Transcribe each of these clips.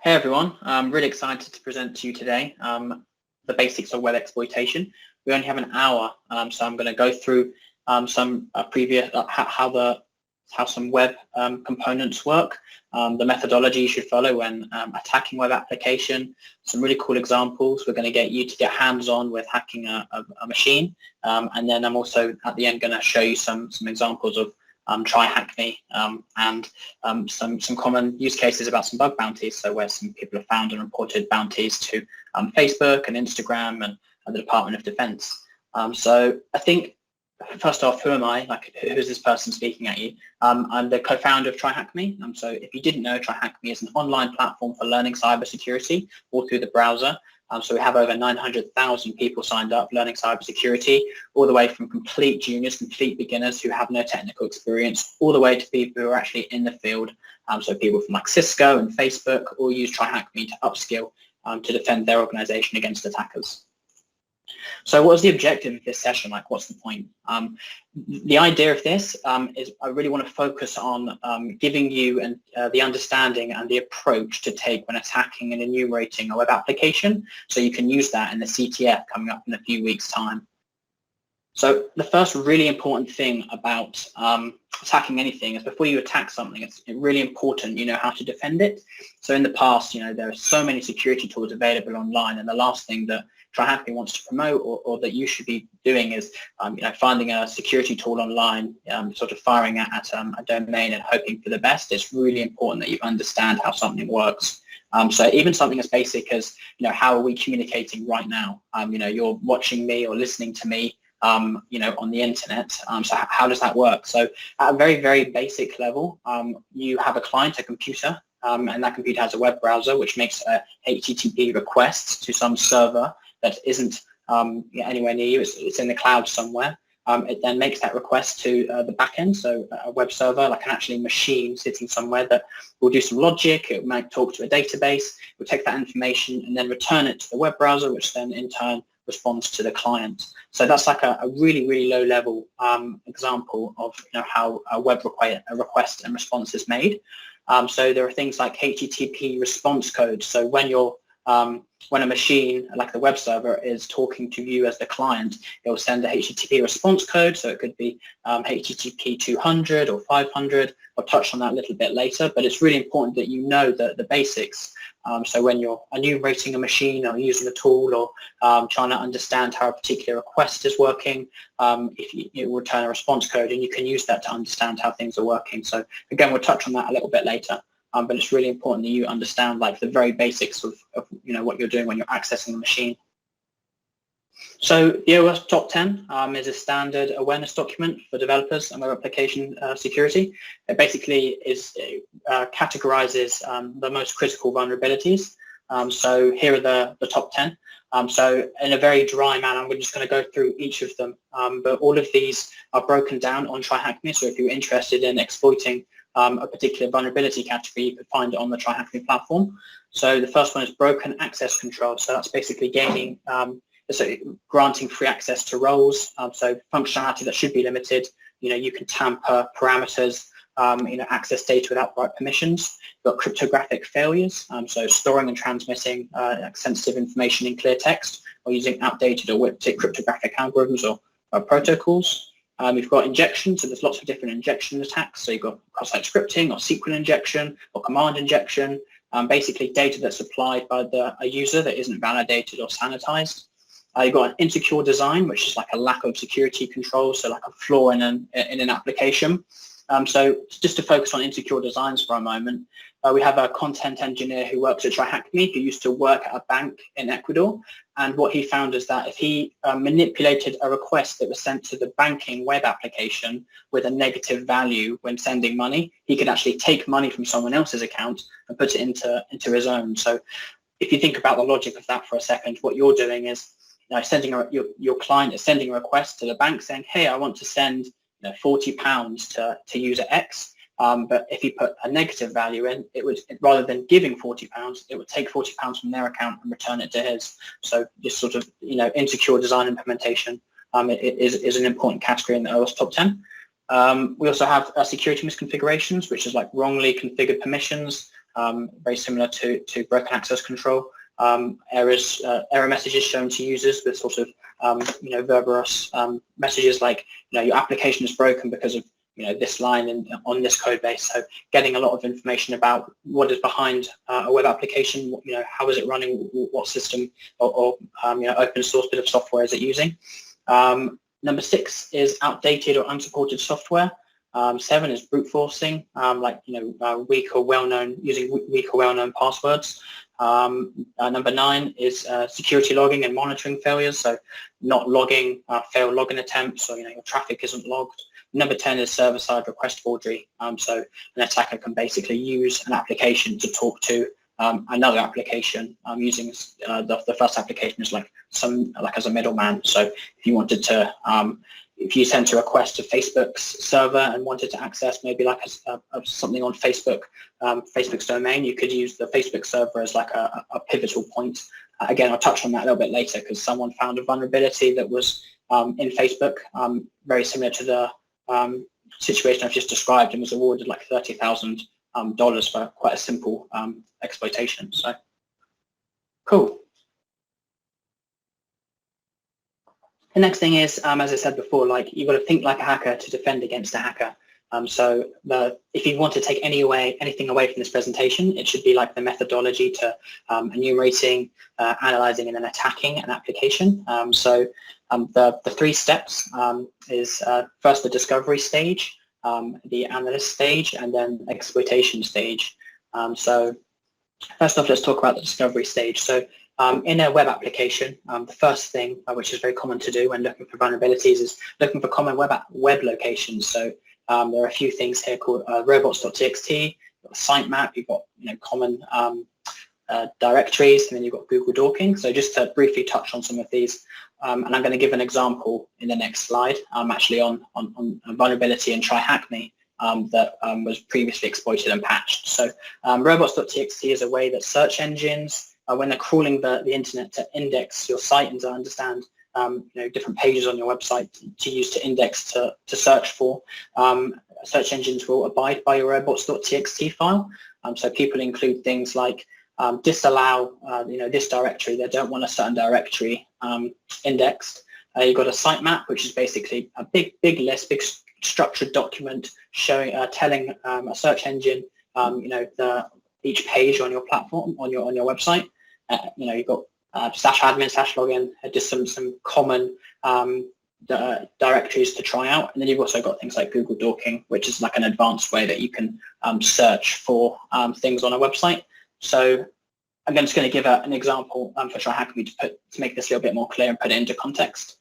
Hey everyone, I'm really excited to present to you today the basics of web exploitation. We only have an hour, so I'm going to go through some previous how some web components work, the methodology you should follow when attacking web application, some really cool examples. We're going to get you to get hands-on with hacking a machine, and then I'm also at the end going to show you some examples of TryHackMe and some common use cases about some bug bounties, so where some people have found and reported bounties to Facebook and Instagram and the Department of Defense. So I think, first off, who am I? Like, who's this person speaking at you? I'm the co-founder of TryHackMe. So if you didn't know, TryHackMe is an online platform for learning cybersecurity all through the browser. So we have over 900,000 people signed up learning cybersecurity, all the way from complete juniors, complete beginners who have no technical experience, all the way to people who are actually in the field. So people from like Cisco and Facebook all use TryHackMe to upskill to defend their organization against attackers. So what is the objective of this session? Like, what's the point? The idea of this is I really want to focus on giving you the understanding and the approach to take when attacking and enumerating a web application, so you can use that in the CTF coming up in a few weeks' time. So the first really important thing about attacking anything is before you attack something, it's really important you know how to defend it. So in the past, there are so many security tools available online, and the last thing that TryHackMe wants to promote or that you should be doing is finding a security tool online, sort of firing at a domain and hoping for the best. It's really important that you understand how something works. So even something as basic as how are we communicating right now? You're watching me or listening to me on the internet. So how does that work? So at a very, very basic level, you have a client, a computer, and that computer has a web browser which makes HTTP requests to some server that isn't anywhere near you. It's in the cloud somewhere. It then makes that request to the backend, so a web server, like an actually machine sitting somewhere that will do some logic. It might talk to a database, it will take that information and then return it to the web browser, which then in turn responds to the client. So that's like a really, really low level example of how a web request and response is made. So there are things like HTTP response codes. So when a machine like the web server is talking to you as the client, it will send a HTTP response code. So it could be HTTP 200 or 500. I'll touch on that a little bit later, but it's really important that you know the basics. So when you're enumerating a machine or using a tool or trying to understand how a particular request is working, if you return a response code, and you can use that to understand how things are working. So again, we'll touch on that a little bit later. But it's really important that you understand like the very basics of what you're doing when you're accessing the machine. So the OWASP Top 10 is a standard awareness document for developers and web application security. It basically categorizes the most critical vulnerabilities. So here are the top 10. So in a very dry manner, I'm just going to go through each of them. But all of these are broken down on TryHackMe. So if you're interested in exploiting a particular vulnerability category, you could find it on the TryHackMe platform. So the first one is broken access control. So that's basically granting free access to roles. So functionality that should be limited. You can tamper parameters, access data without right permissions. You've got cryptographic failures. So storing and transmitting sensitive information in clear text, or using outdated or cryptographic algorithms or protocols. You've got injection, so there's lots of different injection attacks. So you've got cross-site scripting or SQL injection or command injection, basically data that's supplied by a user that isn't validated or sanitized. You've got an insecure design, which is like a lack of security control, so like a flaw in an application. So just to focus on insecure designs for a moment, we have a content engineer who works at TryHackMe who used to work at a bank in Ecuador. And what he found is that if he manipulated a request that was sent to the banking web application with a negative value when sending money, he could actually take money from someone else's account and put it into his own. So if you think about the logic of that for a second, what you're doing is your client is sending a request to the bank saying, hey, I want to send £40 to user X. But if you put a negative value in, it would, rather than giving £40, it would take £40 from their account and return it to his. So this sort of insecure design implementation is an important category in the OWASP Top 10. We also have security misconfigurations, which is like wrongly configured permissions, very similar to broken access control. Error messages shown to users with sort of verbose messages like your application is broken because of this line on this code base. So getting a lot of information about what is behind a web application, how is it running, what system or open source bit of software is it using. Number 6 is outdated or unsupported software. 7 is brute forcing, weak or well-known passwords. Number 9 is security logging and monitoring failures, so not logging failed login attempts, or your traffic isn't logged. Number 10 is server-side request forgery, so an attacker can basically use an application to talk to another application using the first application as as a middleman. So if you wanted to if you sent a request to Facebook's server and wanted to access maybe something on Facebook's domain, you could use the Facebook server as a pivotal point. Again, I'll touch on that a little bit later because someone found a vulnerability that was in Facebook, very similar to the situation I've just described, and was awarded $30,000 for quite a simple exploitation. So cool. The next thing is, as I said before, you've got to think like a hacker to defend against a hacker. If you want to take anything away from this presentation, it should be like the methodology to enumerating, analyzing, and then attacking an application. The 3 steps is first the discovery stage, the analyst stage, and then exploitation stage. So first off, let's talk about the discovery stage. So in a web application, the first thing, which is very common to do when looking for vulnerabilities, is looking for common web locations. So there are a few things here called robots.txt, you've got sitemap, you've got common directories, and then you've got Google Docking. So just to briefly touch on some of these, and I'm going to give an example in the next slide, actually on a vulnerability in TryHackMe that was previously exploited and patched. So robots.txt is a way that search engines, when they're crawling the internet to index your site and to understand different pages on your website to use to index to search for, search engines will abide by your robots.txt file. So people include things like disallow this directory. They don't want a certain directory indexed. You've got a sitemap, which is basically a big list, big structured document showing telling a search engine each page on your platform, on your website. You've got /admin, /login, just some common directories to try out. And then you've also got things like Google Docking, which is like an advanced way that you can search for things on a website. So I'm just going to give an example for TryHackMe to make this a little bit more clear and put it into context.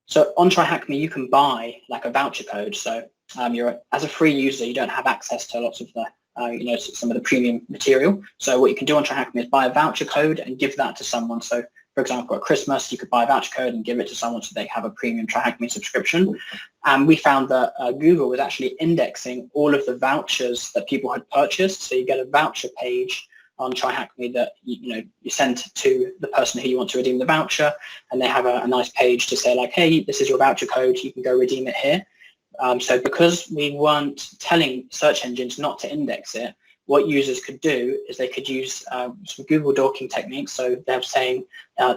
So on TryHackMe, you can buy a voucher code. So as a free user, you don't have access to lots of the some of the premium material. So what you can do on TryHackMe is buy a voucher code and give that to someone. So for example, at Christmas, you could buy a voucher code and give it to someone so they have a premium TryHackMe subscription. And we found that Google was actually indexing all of the vouchers that people had purchased. So you get a voucher page on TryHackMe that you send to the person who you want to redeem the voucher, and they have a nice page to say hey, this is your voucher code, you can go redeem it here. So because we weren't telling search engines not to index it, what users could do is they could use some Google Docking techniques. So they're saying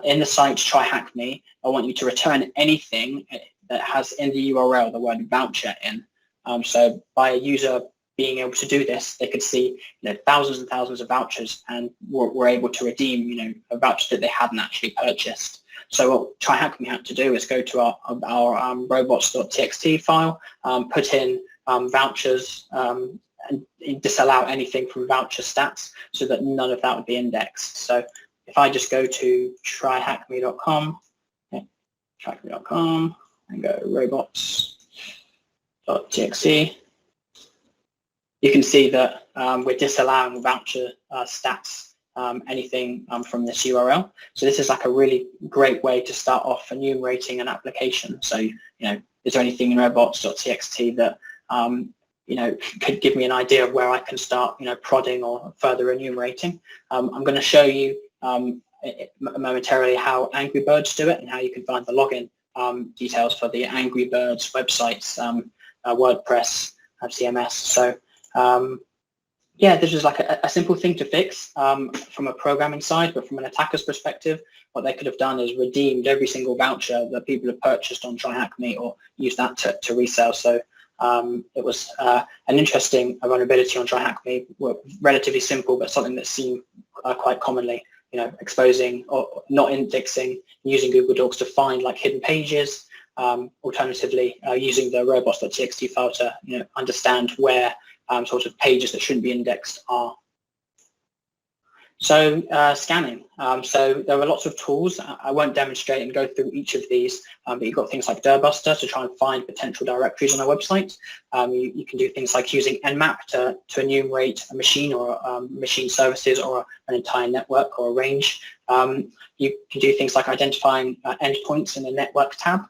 in the site TryHackMe, I want you to return anything that has in the URL the word voucher in. So by a user being able to do this, they could see thousands and thousands of vouchers and were able to redeem a voucher that they hadn't actually purchased. So what TryHackMe had to do is go to our robots.txt file, put in vouchers, and disallow anything from voucher stats so that none of that would be indexed. So if I just go to tryhackme.com, and go robots.txt, you can see that we're disallowing voucher stats, anything from this URL. So this is a really great way to start off enumerating an application. So, is there anything in robots.txt that, could give me an idea of where I can start, prodding or further enumerating? I'm going to show you momentarily how Angry Birds do it and how you can find the login details for the Angry Birds websites, WordPress, CMS. So yeah, this is like a simple thing to fix from a programming side, but from an attacker's perspective, what they could have done is redeemed every single voucher that people have purchased on TryHackMe or used that to resell. So it was an interesting vulnerability on TryHackMe, relatively simple, but something that's seen quite commonly, exposing or not indexing, using Google Docs to find like hidden pages, alternatively using the robots.txt file to understand where sort of pages that shouldn't be indexed are. So scanning. So there are lots of tools. I won't demonstrate and go through each of these, but you've got things like Dirbuster to try and find potential directories on a website. You can do things like using nmap to enumerate a machine or machine services or an entire network or a range. You can do things like identifying endpoints in the network tab.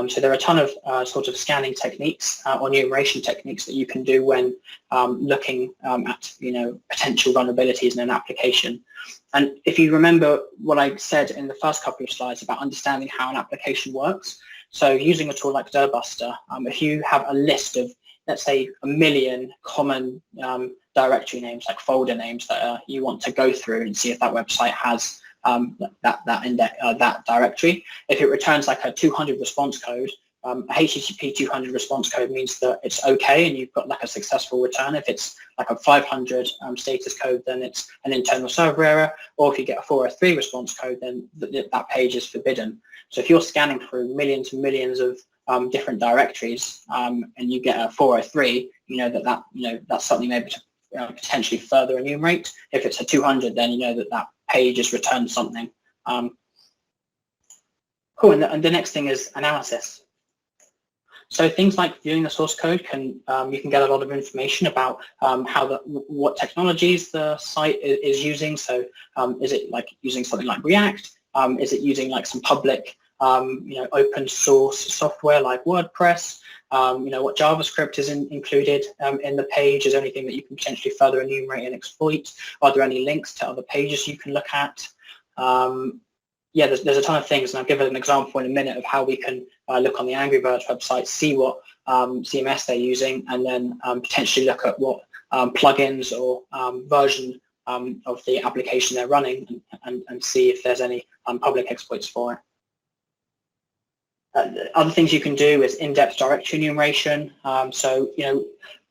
So there are a ton of sort of scanning techniques or enumeration techniques that you can do when looking at potential vulnerabilities in an application. And if you remember what I said in the first couple of slides about understanding how an application works, so using a tool like Dirbuster, if you have a list of, let's say, 1 million common directory names, like folder names that you want to go through and see if that website has that directory. If it returns like a 200 response code, a HTTP 200 response code means that it's okay and you've got like a successful return. If it's like a 500 status code, then it's an internal server error. Or if you get a 403 response code, then that page is forbidden. So if you're scanning through millions and millions of different directories and you get a 403, that's something maybe to potentially further enumerate. If it's a 200, then that page has returned something. Cool, and the next thing is analysis. So things like viewing the source code you can get a lot of information about what technologies the site is using. So is it like using something like React? Is it using like some public open source software like WordPress? What JavaScript is included in the page? Is there anything that you can potentially further enumerate and exploit? Are there any links to other pages you can look at? Yeah, there's a ton of things, and I'll give an example in a minute of how we can look on the Angry Birds website, see what CMS they're using, and then potentially look at what plugins or version of the application they're running and see if there's any public exploits for it. Other things you can do is in-depth directory enumeration. So,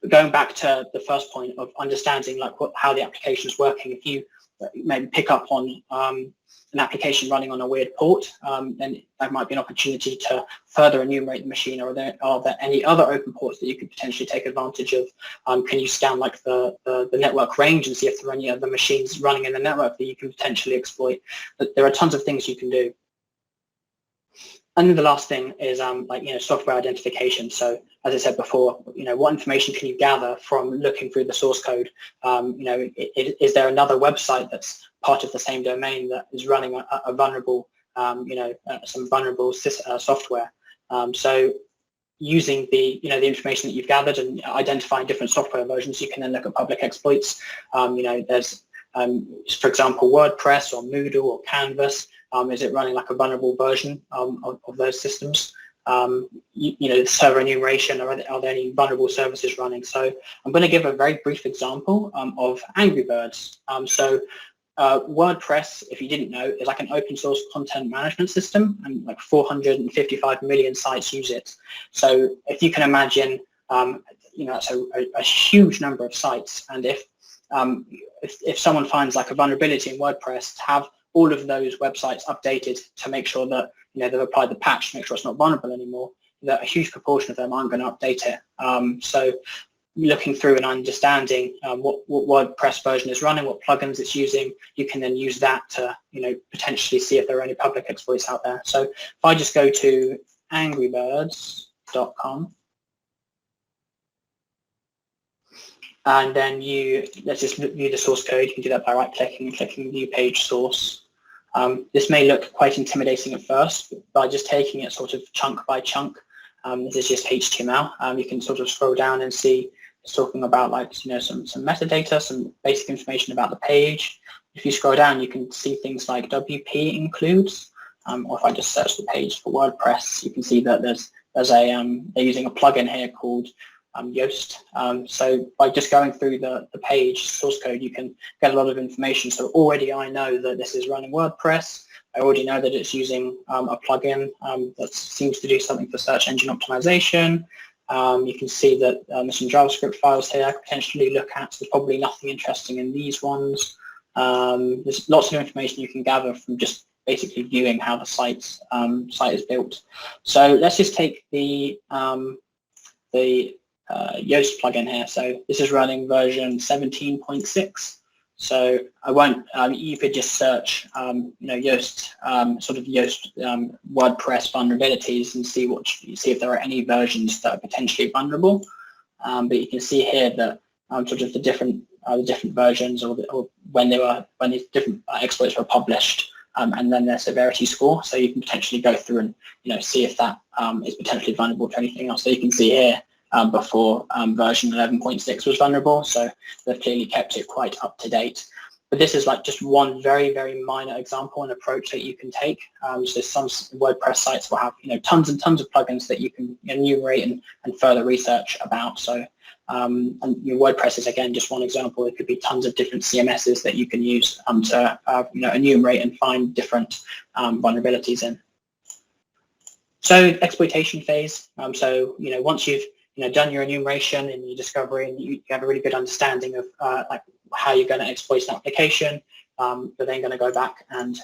going back to the first point of understanding like how the application is working, if you maybe pick up on an application running on a weird port, then that might be an opportunity to further enumerate the machine. Are there any other open ports that you could potentially take advantage of? Can you scan like the network range and see if there are any other machines running in the network that you can potentially exploit? But there are tons of things you can do. And then the last thing is software identification. So as I said before, what information can you gather from looking through the source code? Is there another website that's part of the same domain that is running a vulnerable, some vulnerable software? So using the information that you've gathered and identifying different software versions, you can then look at public exploits. There's for example, WordPress or Moodle or Canvas. Is it running like a vulnerable version of those systems? Server enumeration, are there any vulnerable services running? So I'm going to give a very brief example of Angry Birds. WordPress, if you didn't know, is like an open source content management system, and like 455 million sites use it. So if you can imagine, that's a huge number of sites, and if someone finds like a vulnerability in WordPress, to have all of those websites updated to make sure that they've applied the patch to make sure it's not vulnerable anymore, that a huge proportion of them aren't going to update it. So looking through and understanding what WordPress version is running, what plugins it's using, you can then use that to potentially see if there are any public exploits out there. So if I just go to angrybirds.com, and then let's just view the source code. You can do that by right-clicking and clicking View Page Source. This may look quite intimidating at first, but by just taking it sort of chunk by chunk, this is just HTML. You can sort of scroll down and see it's talking about like some metadata, some basic information about the page. If you scroll down, you can see things like WP includes, or if I just search the page for WordPress, you can see that there's they're using a plugin here called Yoast. So by just going through the page source code, you can get a lot of information. So already I know that this is running WordPress. I already know that it's using a plugin that seems to do something for search engine optimization. You can see that there's some JavaScript files here I could potentially look at. There's probably nothing interesting in these ones. There's lots of information you can gather from just basically viewing how the site is built. So let's just take the Yoast plugin here. So this is running version 17.6. So I won't. You could just search, Yoast, WordPress vulnerabilities and see if there are any versions that are potentially vulnerable. But you can see here that the different versions or when these different exploits were published, and then their severity score. So you can potentially go through and see if that is potentially vulnerable to anything else. So you can see here. Before version 11.6 was vulnerable, so they've clearly kept it quite up to date. But this is like just one very, very minor example and approach that you can take. So some WordPress sites will have tons and tons of plugins that you can enumerate and further research about. So and WordPress is again just one example. It could be tons of different CMSs that you can use to enumerate and find different vulnerabilities in. So exploitation phase. So once you've done your enumeration and your discovery, and you have a really good understanding of like how you're going to exploit an application, you're then going to go back and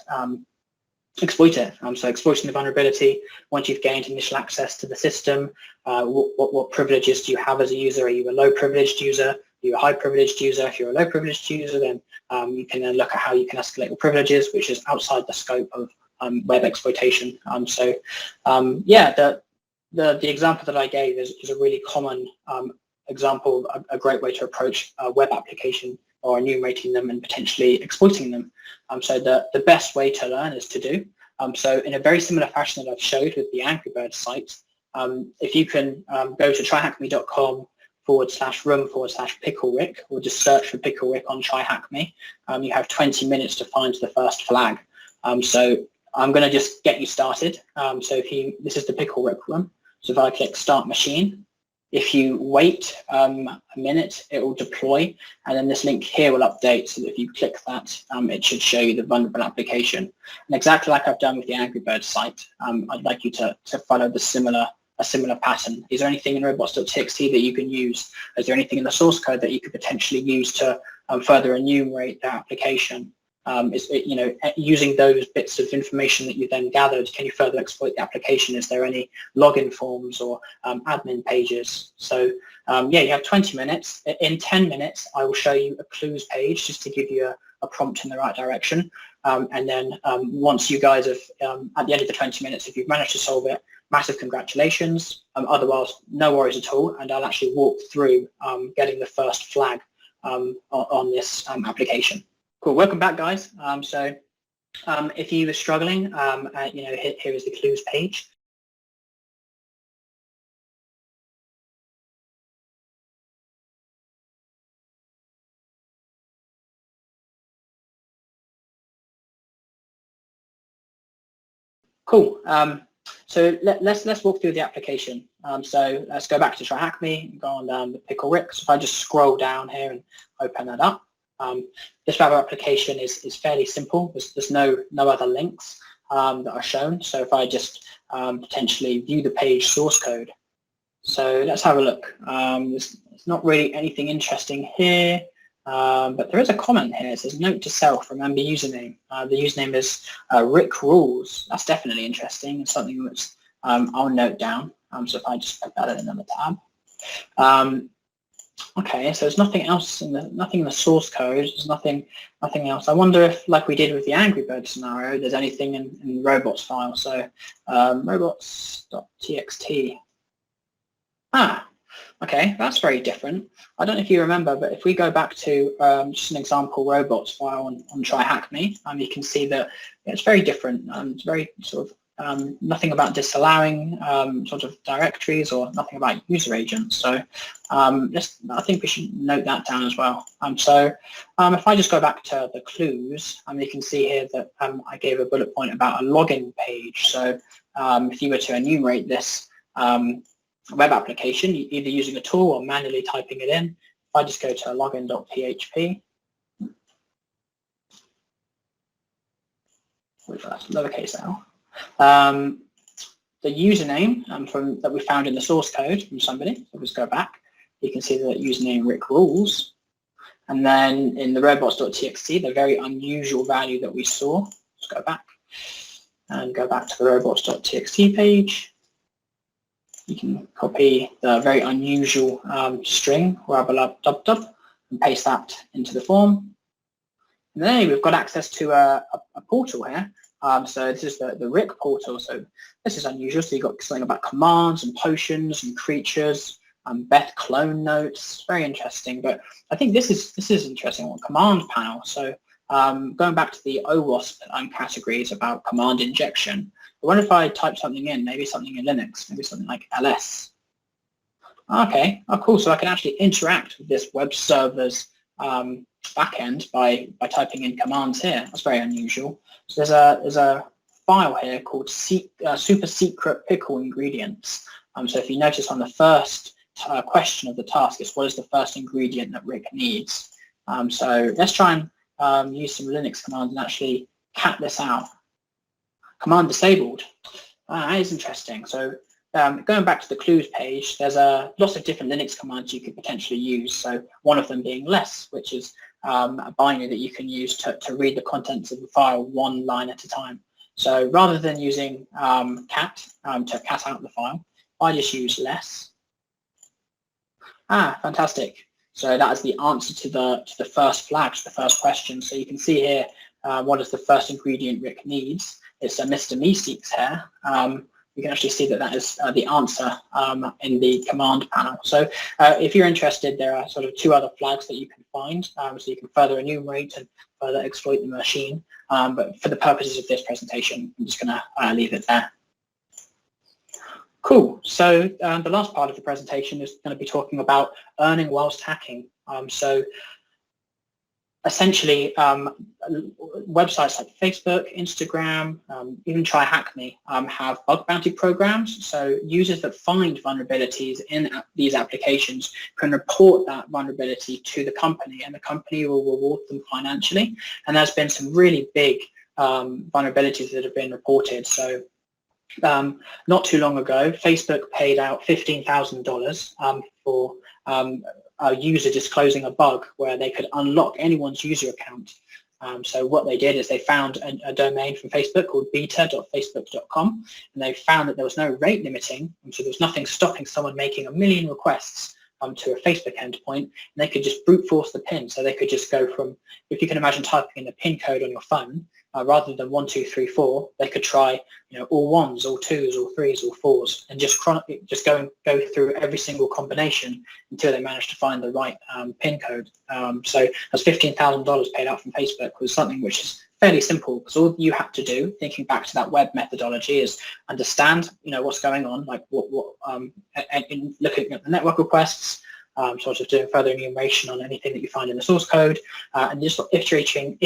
exploit it. So exploiting the vulnerability, once you've gained initial access to the system, what privileges do you have as a user? Are you a low privileged user? Are you a high privileged user? If you're a low privileged user, then you can then look at how you can escalate your privileges, which is outside the scope of web exploitation. The example that I gave is a really common example, a great way to approach a web application or enumerating them and potentially exploiting them. So the best way to learn is to do. So in a very similar fashion that I've showed with the Angry Birds site, if you can go to tryhackme.com/room/pickle_rick or just search for pickle rick on TryHackMe, you have 20 minutes to find the first flag. So I'm going to just get you started. This is the pickle rick room. So if I click Start Machine, if you wait a minute, it will deploy, and then this link here will update. So that if you click that, it should show you the vulnerable application. And exactly like I've done with the Angry Birds site, I'd like you to follow a similar pattern. Is there anything in robots.txt that you can use? Is there anything in the source code that you could potentially use to further enumerate the application? Using those bits of information that you then gathered, can you further exploit the application? Is there any login forms or admin pages? So you have 20 minutes. In 10 minutes, I will show you a clues page just to give you a prompt in the right direction. And then once you guys have, at the end of the 20 minutes, if you've managed to solve it, massive congratulations. Otherwise, no worries at all. And I'll actually walk through getting the first flag on this application. Cool. Welcome back, guys. If you were struggling, here is the clues page. Cool. So let's walk through the application. So let's go back to TryHackMe and go on down the pickle rick. So if I just scroll down here and open that up. This web application is fairly simple. There's no other links that are shown. So if I just potentially view the page source code. So let's have a look. There's not really anything interesting here, but there is a comment here. It says, note to self, remember username. The username is Rick Rules. That's definitely interesting. It's something which I'll note down. So if I just put that in another tab. Okay, so there's nothing else in the source code. There's nothing else. I wonder if, like we did with the Angry Birds scenario, there's anything in the robots file. So robots.txt. Okay, that's very different. I don't know if you remember, but if we go back to just an example robots file on TryHackMe, you can see that it's very different. It's very sort of nothing about disallowing sort of directories or nothing about user agents. So I think we should note that down as well. If I just go back to the clues, you can see here that I gave a bullet point about a login page. So if you were to enumerate this web application, either using a tool or manually typing it in. If I just go to login.php, with lowercase l, the username that we found in the source code from somebody, so just go back, you can see the username Rick Rules, and then in the robots.txt, the very unusual value that we saw, let's go back and go back to the robots.txt page. You can copy the very unusual string, dub, and paste that into the form. And then we've got access to a portal here. So this is the Rick portal. So this is unusual. So you've got something about commands and potions and creatures, Beth clone notes. Very interesting. But I think this is interesting. Command panel. So going back to the OWASP categories about command injection. I wonder if I type something in, maybe something in Linux, maybe something like ls. Okay, oh cool, so I can actually interact with this web server's backend by typing in commands here. That's very unusual. So there's a file here called super secret pickle ingredients. So if you notice on the first question of the task, it's what is the first ingredient that Rick needs. So let's try and use some Linux commands and actually cat this out. Command disabled. That is interesting. So going back to the clues page, there's lots of different Linux commands you could potentially use. So one of them being less, which is a binary that you can use to read the contents of the file one line at a time. So rather than using cat to cat out the file, I just use less. Fantastic. So that is the answer to the first flag, to the first question. So you can see here what is the first ingredient Rick needs. It's a Mr. Meeseeks here. You can actually see that is the answer in the command panel. So if you're interested, there are sort of two other flags that you can find. So you can further enumerate and further exploit the machine. But for the purposes of this presentation, I'm just going to leave it there. Cool. So the last part of the presentation is going to be talking about earning whilst hacking. So essentially, websites like Facebook, Instagram, even TryHackMe have bug bounty programs. So users that find vulnerabilities in these applications can report that vulnerability to the company, and the company will reward them financially. And there's been some really big vulnerabilities that have been reported. So not too long ago, Facebook paid out $15,000 for a user disclosing a bug where they could unlock anyone's user account. So what they did is they found a domain from Facebook called beta.facebook.com, and they found that there was no rate limiting, and so there was nothing stopping someone making 1 million requests to a Facebook endpoint, and they could just brute force the PIN. So they could just go from, if you can imagine typing in the PIN code on your phone, rather than 1, 2, 3, 4, they could try, all ones, all twos, all threes, all fours, and just go through every single combination until they managed to find the right PIN code. So that's $15,000 paid out from Facebook, was something which is fairly simple, because all you have to do, thinking back to that web methodology, is understand, what's going on, like in looking at the network requests, sort of doing further enumeration on anything that you find in the source code, and just iterating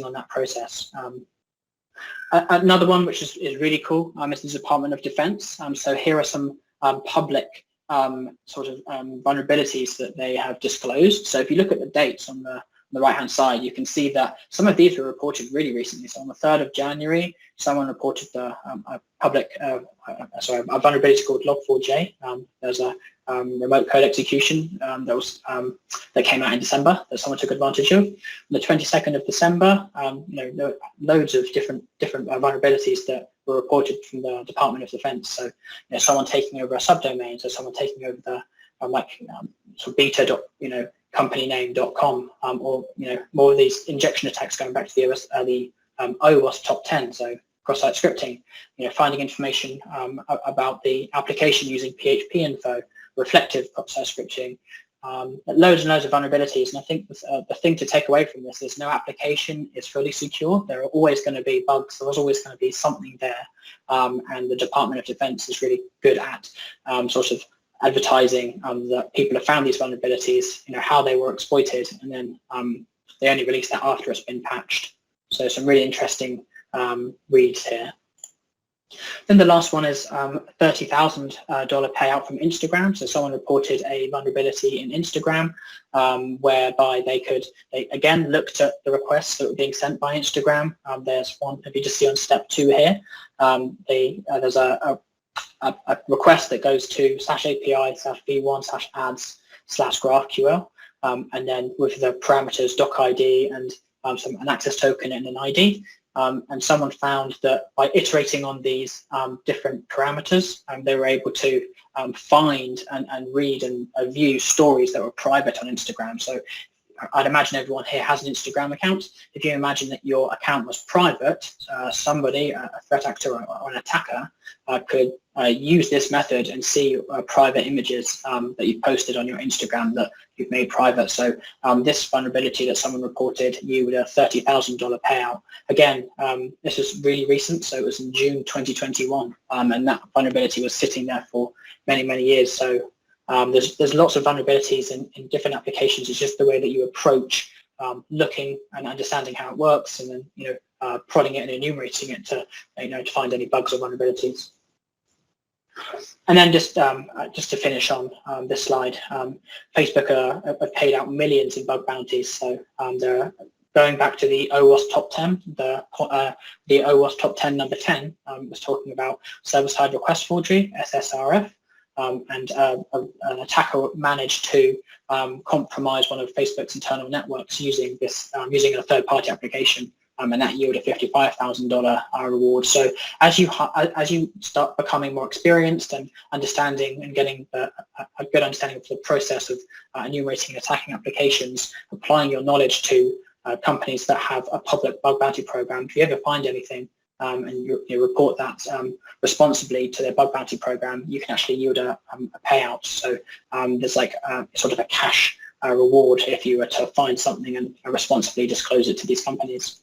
on that process. Another one which is really cool is the Department of Defense. So here are some public sort of vulnerabilities that they have disclosed. So if you look at the dates on the right-hand side, you can see that some of these were reported really recently. So on the 3rd of January, someone reported a vulnerability called log4j. There's a remote code execution that came out in December that someone took advantage of. On the 22nd of December, loads of different vulnerabilities that were reported from the Department of Defense. So someone taking over a subdomain, so someone taking over the sort of beta.companyname.com, or more of these injection attacks going back to the OWASP top 10. So cross-site scripting, finding information about the application using PHP info, reflective cross-site scripting, loads and loads of vulnerabilities. And I think the thing to take away from this is no application is fully secure. There are always going to be bugs. There's always going to be something there. And the Department of Defense is really good at sort of advertising that people have found these vulnerabilities, how they were exploited, and then they only release that after it's been patched. So some really interesting reads here. Then the last one is $30,000 payout from Instagram. So someone reported a vulnerability in Instagram whereby they again looked at the requests that were being sent by Instagram. There's one, if you just see on step 2 here, there's a request that goes to /API/v1/ads/GraphQL, and then with the parameters doc ID and an access token and an ID. And someone found that by iterating on these different parameters, they were able to find and read and view stories that were private on Instagram. So I'd imagine everyone here has an Instagram account. If you imagine that your account was private, somebody, a threat actor or an attacker, could use this method and see private images that you posted on your Instagram that you've made private. So this vulnerability that someone reported yielded a $30,000 payout. Again, this is really recent, so it was in June 2021, and that vulnerability was sitting there for many, many years. So there's lots of vulnerabilities in different applications. It's just the way that you approach looking and understanding how it works, and then prodding it and enumerating it to to find any bugs or vulnerabilities. And then just to finish on this slide, Facebook have paid out millions in bug bounties. So they're going back to the OWASP top 10. The OWASP top 10 number 10 was talking about server-side request forgery, SSRF. And an attacker managed to compromise one of Facebook's internal networks using a third-party application, and that yielded a $55,000 reward. So as you start becoming more experienced and understanding and getting a good understanding of the process of enumerating and attacking applications, applying your knowledge to companies that have a public bug bounty program, if you ever find anything, and you report that responsibly to their bug bounty program, you can actually yield a payout. So there's like sort of a cash reward if you were to find something and responsibly disclose it to these companies.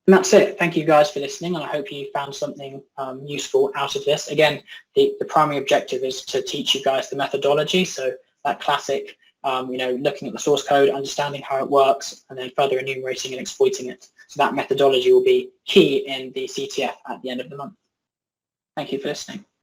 And that's it. Thank you guys for listening, and I hope you found something useful out of this. Again, the primary objective is to teach you guys the methodology. So that classic, looking at the source code, understanding how it works, and then further enumerating and exploiting it. So that methodology will be key in the CTF at the end of the month. Thank you for listening.